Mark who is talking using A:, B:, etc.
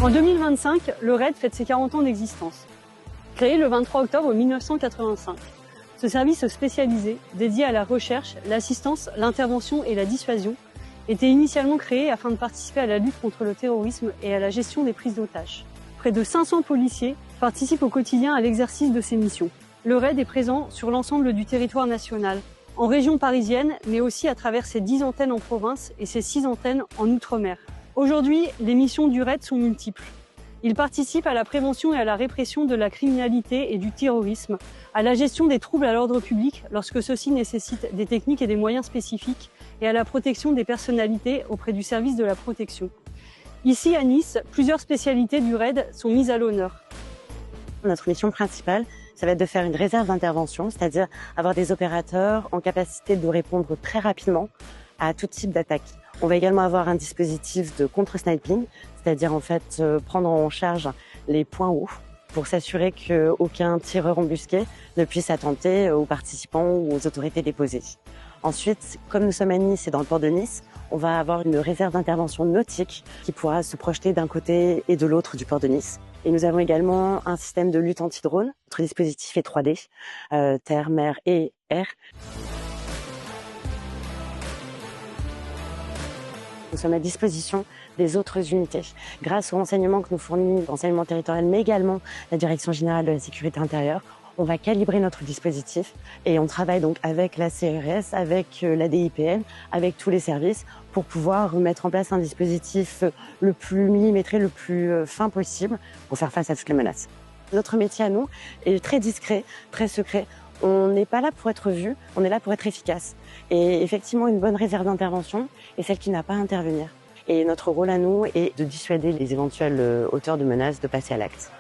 A: En 2025, le RAID fête ses 40 ans d'existence. Créé le 23 octobre 1985, ce service spécialisé, dédié à la recherche, l'assistance, l'intervention et la dissuasion, était initialement créé afin de participer à la lutte contre le terrorisme et à la gestion des prises d'otages. Près de 500 policiers participent au quotidien à l'exercice de ces missions. Le RAID est présent sur l'ensemble du territoire national, en région parisienne, mais aussi à travers ses 10 antennes en province et ses 6 antennes en Outre-mer. Aujourd'hui, les missions du RAID sont multiples. Il participe à la prévention et à la répression de la criminalité et du terrorisme, à la gestion des troubles à l'ordre public lorsque ceux-ci nécessitent des techniques et des moyens spécifiques, et à la protection des personnalités auprès du service de la protection. Ici, à Nice, plusieurs spécialités du RAID sont mises à l'honneur.
B: Notre mission principale, ça va être de faire une réserve d'intervention, c'est-à-dire avoir des opérateurs en capacité de répondre très rapidement à tout type d'attaque. On va également avoir un dispositif de contre-sniping, c'est-à-dire en fait prendre en charge les points hauts pour s'assurer qu'aucun tireur embusqué ne puisse attenter aux participants ou aux autorités déposées. Ensuite, comme nous sommes à Nice et dans le port de Nice, on va avoir une réserve d'intervention nautique qui pourra se projeter d'un côté et de l'autre du port de Nice. Et nous avons également un système de lutte anti-drone. Notre dispositif est 3D, terre, mer et air. Nous sommes à disposition des autres unités. Grâce aux renseignements que nous fournit l'enseignement territorial, mais également la Direction générale de la sécurité intérieure, on va calibrer notre dispositif et on travaille donc avec la CRS, avec la DIPN, avec tous les services pour pouvoir mettre en place un dispositif le plus millimétré, le plus fin possible pour faire face à toutes les menaces. Notre métier à nous est très discret, très secret. On n'est pas là pour être vu, on est là pour être efficace. Et effectivement, une bonne réserve d'intervention est celle qui n'a pas à intervenir. Et notre rôle à nous est de dissuader les éventuels auteurs de menaces de passer à l'acte.